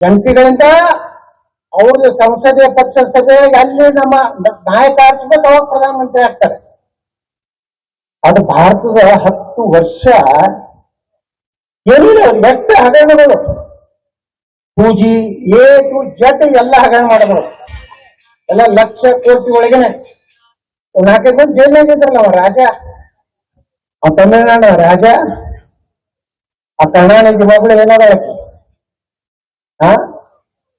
ಎಂಪಿಗಳಿಂದ ಅವ್ರದ್ದು ಸಂಸದೀಯ ಪಕ್ಷ ಸಭೆಯಾಗಿ ಅಲ್ಲಿ ನಮ್ಮ ನಾಯಕ ಆರಿಸ್ಬೇಕು, ಅವಾಗ ಪ್ರಧಾನಮಂತ್ರಿ ಆಗ್ತಾರೆ. ಅದು ಭಾರತದ 10 ವರ್ಷ ಏನಿಲ್ಲ, ಎಷ್ಟು ಹಗರಣಗಳು, 2G A to Z ಎಲ್ಲ ಹಗರಣ ಮಾಡಿದ್ರು, ಎಲ್ಲ ಲಕ್ಷ ಕೋಟಿ ಒಳಗೇನೆ. 4 ಮಂದಿ ಜೈಲಾಗಿದ್ರಲ್ಲ ಅವ ರಾಜ, ಆ ತಮಿಳುನಾಡು ರಾಜ, ಆ ಕರ್ನಾಟಕದ ಮಗಳು ಏನಾದ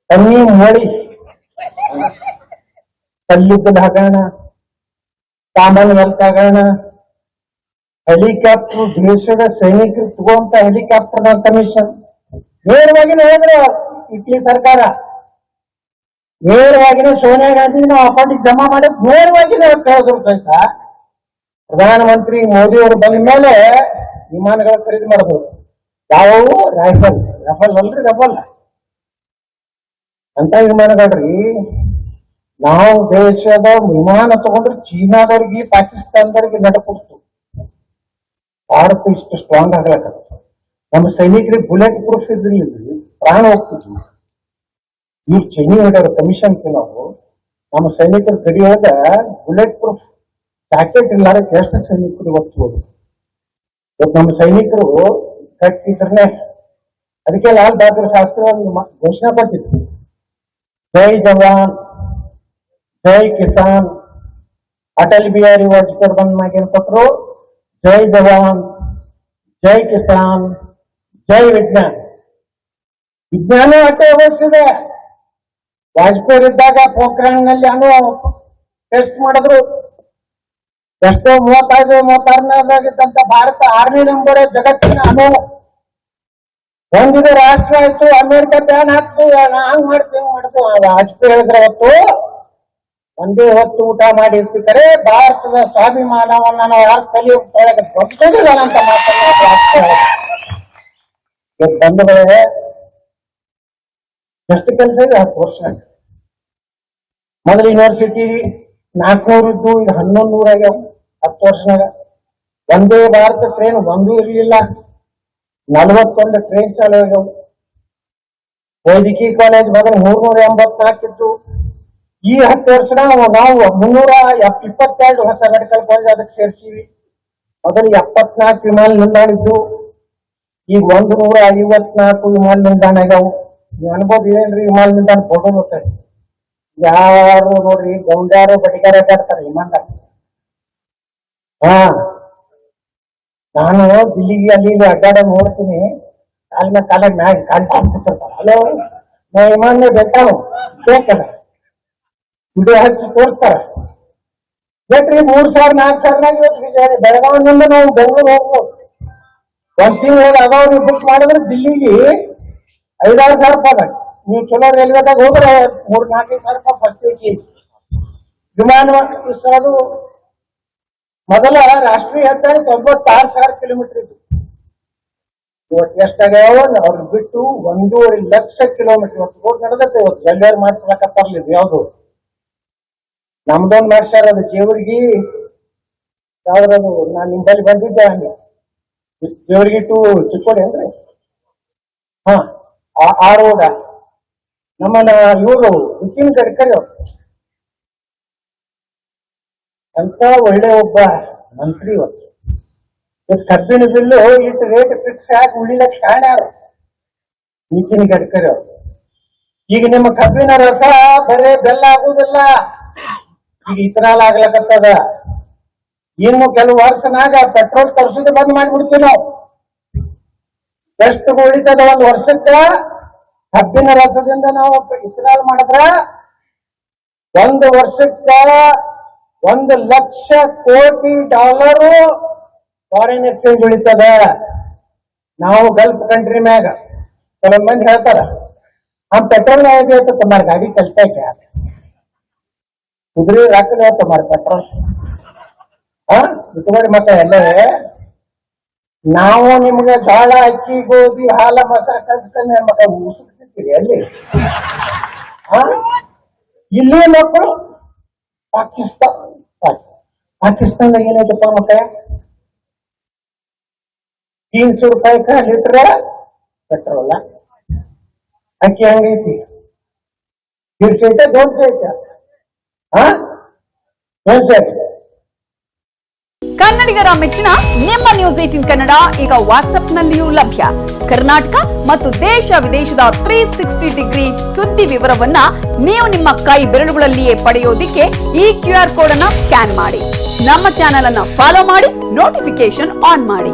ತನ್ನಿ ಮೋಳಿ, ಕಲ್ಲಿದ್ದದ ಹಗರಣ, ಕಾಮನ್ವೆಲ್ತ್ ಹಗರಣ, ಹೆಲಿಕಾಪ್ಟರ್, ದೇಶದ ಸೈನಿಕರು ತಗೋಂತ ಹೆಲಿಕಾಪ್ಟರ್ ಕಮಿಷನ್ ನೇರವಾಗಿನೇ ಹೇಳಿದ್ರು ಇಟ್ಲಿ ಸರ್ಕಾರ, ನೇರವಾಗಿನೇ ಸೋನಿಯಾ ಗಾಂಧಿ ನಾವು ಅಕೌಂಟಿಗೆ ಜಮಾ ಮಾಡಿ ನೇರವಾಗಿನೇ ಕೇಳಿದ್ರು ಸಹಿತ ಪ್ರಧಾನಮಂತ್ರಿ ಮೋದಿ ಅವರು ಬಂದ ಮೇಲೆ ವಿಮಾನಗಳ ಖರೀದಿ ಮಾಡಬಹುದು. ಯಾವುವು ರೈಫಲ್ ಅಲ್ರಿ, ರಫಲ್ ಅಂತ ವಿಮಾನಗಳ್ರಿ. ನಾವು ದೇಶದ ವಿಮಾನ ತಗೊಂಡ್ರೆ ಚೀನಾದವ್ರಿಗೆ ಪಾಕಿಸ್ತಾನದವ್ರಿಗೆ ನಡಕೊಡ್ತು. ಭಾರತ ಇಷ್ಟು ಸ್ಟ್ರಾಂಗ್ ಆಗ್ಲಕ್ಕ ನಮ್ಮ ಸೈನಿಕರಿಗೆ ಬುಲೆಟ್ ಪ್ರೂಫ್ ಇದ್ರಿಲ್ಲ, ಪ್ರಾಣ ಹೋಗ್ತಿದ್ವಿ. ಇವ್ರು ಚೈನಿ ಹೊಡ್ಯಾರ ಕಮಿಷನ್ ನಾವು ನಮ್ಮ ಸೈನಿಕರು ಕಡಿಯೋದ ಬುಲೆಟ್ ಪ್ರೂಫ್ ಜಾಕೆಟ್ ಇಲ್ಲಾರ ಎಷ್ಟು ಸೈನಿಕರು ಇವತ್ತು ನಮ್ಮ ಸೈನಿಕರು ಕಟ್ಟಿದ್ರನೆ. ಅದಕ್ಕೆ ಲಾಲ್ ಬಹದ್ದೂರ್ ಶಾಸ್ತ್ರಿ ಒಂದು ಘೋಷಣೆ ಕೊಟ್ಟಿದ್ರು, ಜೈ ಜವಾನ್ ಜೈ ಕಿಸಾನ್. ಅಟಲ್ ಬಿಹಾರಿ ವಾಜಪೇಯಿ ಬಂದ ಮ್ಯಾಗ ಏನ್ ಕೊಟ್ರು, ಜೈ ಜವಾನ್ ಜೈ ಕಿಸಾನ್ ಜೈ ವಿಜ್ಞಾನ್. ವಿಜ್ಞಾನ ಅಷ್ಟೇ ಅವಶ್ಯದೆ. ವಾಜಪೇಯಿ ಇದ್ದಾಗ ಪೋಖ್ರಾನ್ ನಲ್ಲಿ ಅಣು ಟೆಸ್ಟ್ ಮಾಡಿದ್ರು. ಎಷ್ಟೋ 35-36ನೇದಾಗಿದ್ದಂತ ಭಾರತ 6ನೇ ನಂಬರ್ ಜಗತ್ತಿನ ಅಣು ಹೊಂದಿದ ರಾಷ್ಟ್ರ ಆಯ್ತು. ಅಮೆರಿಕ ಬ್ಯಾನ್ ಹಾಕ್ತು, ಹಂಗ್ ಮಾಡ್ತು ಹಿಂಗ್ ಮಾಡ್ತು. ವಾಜಪೇಯಿ ಹೇಳಿದ್ರೆ ಅವತ್ತು ಒಂದೇ ಹೊತ್ತು ಊಟ ಮಾಡಿರ್ತಿದ್ದಾರೆ, ಭಾರತದ ಸ್ವಾಭಿಮಾನವನ್ನ ನಾವು ಯಾರು ತಲೆ ಒಳಗೆ ಬಗ್ಸೋದಿಲ್ಲ ಅಂತ ಮಾತನ್ನ ಬಂಧುಗಳೇ. ಎಷ್ಟು ಕೆಲಸ ಇದೆ 10 ವರ್ಷ. ಮೊದಲು ಯೂನಿವರ್ಸಿಟಿ 400 ಇದ್ದು, ಈಗ 1100 ಆಗ್ಯಾವ 10 ವರ್ಷನಾಗ. ಒಂದೇ ಭಾರತ ಟ್ರೈನ್ ಒಂದೂ ಇರಲಿಲ್ಲ, 41 ಟ್ರೈನ್ ಚಾಲು ಆಗ್ಯಾವ. ವೈದ್ಯಕೀಯ ಕಾಲೇಜ್ ಮೊದಲು 384 ಇತ್ತು, ಈ 10 ವರ್ಷನಾಗ ನಾವು 322 ಹೊಸ ಮೆಡಿಕಲ್ ಕಾಲೇಜ್ ಅದಕ್ಕೆ ಸೇರಿಸಿವಿ. ಮೊದಲು 74 ವಿಮಾನ ನಿಲ್ದಾಣ ಇದ್ದು, ಈಗ 154 ವಿಮಾನ ನಿಲ್ದಾಣ ಆಗ್ಯಾವು. ನೀವು ಅನ್ಬೋದು ಏನ್ರಿ ವಿಮಾನ ನಿಲ್ದಾಣ ಫೋಟೋ ನೋಡ್ತಾರೆ, ಯಾರು ನೋಡ್ರಿ ಗೌಂಡ್ಯಾರು ಬಟಿಗಾರ ಅಡ್ಡಾಡ್ತಾರೆ ವಿಮಾನದಾಗ. ನಾನು ದಿಲ್ಲಿಗೆ ಅಲ್ಲಿ ಅಡ್ಡಾಡ ನೋಡ್ತೀನಿ, ಕಾಲಿನ ಕಾಲಾಗ ಮ್ಯಾಗ ಕಾಲ್ ಹಾಕ್ತಿರ್ತಾರೆ. ಹಲೋ ನಾ ವಿಮಾನ ಬೇಕಾನು ಬೇಕಲ್ಲ, ವಿಡಿಯೋ ಹಚ್ಚಿ ತೋರಿಸ್ತಾರ. ಬೇಕ್ರಿ 3,000-4,000 ಬೆಳಗಾವಿನಿಂದ ನಾವು ಬೆಂಗಳೂರು ಹೋಗ್ಬೋದು. 1 ತಿಂಗಳು ಅದಾವ. ನೀವು ಬುಕ್ ಮಾಡಿದ್ರೆ ದಿಲ್ಲಿಗೆ 5,000-6,000 ರೂಪಾಯಿ. ನೀವು ಚಲೋ ರೈಲ್ವೆದಾಗ ಹೋದ್ರೆ 3,000-4,000 ರೂಪಾಯಿ ಫಸ್ಟ್ AC ವಿಮಾನ. ಅದು ಮೊದಲ ರಾಷ್ಟ್ರೀಯ ಹೆದ್ದಾರಿ 96,000 ಕಿಲೋಮೀಟರ್ ಇತ್ತು. ಇವತ್ತು ಎಷ್ಟಾಗ್ಯಾವ ಅವ್ರಿಗೆ ಬಿಟ್ಟು 1.5 ಲಕ್ಷ ಕಿಲೋಮೀಟರ್ ಇವತ್ತು ರೋಡ್ ನಡೆದತ್ತೆ. ಇವತ್ತು ಜಲ್ವೇರ್ ಮಾಡಿಸ್ಲಕತ್ತಾರಲ್ಲ, ಇದು ಯಾವ್ದು ನಮ್ದೊಂದು ಮಾಡ್ಸ್ಯಾರ. ಅದು ಜೇವರ್ಗಿ ಯಾವ್ದದು, ನಾನು ನಿಂಬಲ್ಲಿ ಬಂದಿದ್ದೆ ಹಂಗೆ ಜೇವರ್ಗಿ ಟು ಚಿಕ್ಕೋಡಿ ಅಂದ್ರೆ ಆ ರೋಡ ನಮ್ಮನ್ನ ಇವರು ನಿತಿನ್ ಗಡ್ಕರಿ ಅವರು ಅಂತ ಒಳ್ಳೆ ಒಬ್ಬ ಮಂತ್ರಿ. ಇವತ್ತು ಕಬ್ಬಿನ ಬಿಲ್ಲು ಇಷ್ಟು ರೇಟ್ ಫಿಕ್ಸ್ ಆಗಿ ಉಳಿಲಕ್ಕೆ ಕಾರಣ ಯಾರು? ನಿತಿನ್ ಗಡ್ಕರಿ ಅವರು. ಈಗ ನಿಮ್ಮ ಕಬ್ಬಿನ ರಸ ಬರೇ ಬೆಲ್ಲ ಆಗುವುದಿಲ್ಲ, ಈಗ ಇಥನಾಲ್ ಆಗ್ಲಕತ್ತದ. ಇನ್ನು ಕೆಲವು ವರ್ಷನಾಗ ಪೆಟ್ರೋಲ್ ತರಿಸೋದು ಬಂದ್ ಮಾಡಿಬಿಡ್ತೀವಿ ನಾವು. ಎಷ್ಟು ಉಳಿತದ ಒಂದು ವರ್ಷಕ್ಕ ಕಬ್ಬಿನ ರಸದಿಂದ ನಾವು ಇಥನಾಲ್ ಮಾಡಿದ್ರ 1 ವರ್ಷಕ್ಕ $1,00,000 ಕೋಟಿ ಫಾರಿನ್ ಎಕ್ಸ್ಚೇಂಜ್ ಉಳಿತದ. ನಾವು ಗಲ್ಫ್ ಕಂಟ್ರಿ ಮ್ಯಾಗ ಕೆಲವೊಂದು ಮಂದಿ ಹೇಳ್ತಾರ, हम पेट्रोल नहीं दिए तो तुम्हारी गाड़ी चलता है क्या? कुदरी रख लो तुम्हारे पेट्रोल. ಇಟ್ಕೊಂಡು ಮತ್ತೆ ಎಲ್ಲೇ ನಾವು ನಿಮ್ಗೆ ಜೋಳ, ಅಕ್ಕಿ, ಗೋಧಿ, ಹಾಲ, ಮಸ ಕಲ್ಸ್ಕೊಂಡ್ರೆ ಮತ್ತೆ ಉಸುಕ್ತಿರ್ತೀರಿ ಅಲ್ಲಿ. ಇಲ್ಲಿ ಮಕ್ಕಳು ಪಾಕಿಸ್ತಾನದಾಗ ಏನಾಯ್ತಪ್ಪ ಮತ್ತೆ 300 ರೂಪಾಯಿ ಲೀಟರ್ ಪೆಟ್ರೋಲ್. ಅಕ್ಕಿ ಹೆಂಗೈತಿ? ದೀಡ್ಸೆ ಐತೆ, 200 ಐತೆ? ಹಾ, 200 ಐತೆ. ಕನ್ನಡಿಗರ ಮೆಚ್ಚಿನ ನಿಮ್ಮ ನ್ಯೂಸ್ 18 ಕನ್ನಡ ಈಗ ವಾಟ್ಸ್ಆಪ್ನಲ್ಲಿಯೂ ಲಭ್ಯ. ಕರ್ನಾಟಕ ಮತ್ತು ದೇಶ ವಿದೇಶದ 360 ಡಿಗ್ರಿ ಸುದ್ದಿ ವಿವರವನ್ನ ನೀವು ನಿಮ್ಮ ಕೈ ಬೆರಳುಗಳಲ್ಲಿಯೇ ಪಡೆಯೋದಿಕ್ಕೆ ಈ QR ಕೋಡ್ ಅನ್ನ ಸ್ಕ್ಯಾನ್ ಮಾಡಿ. ನಮ್ಮ ಚಾನೆಲ್ ಅನ್ನ ಫಾಲೋ ಮಾಡಿ, ನೋಟಿಫಿಕೇಶನ್ ಆನ್ ಮಾಡಿ.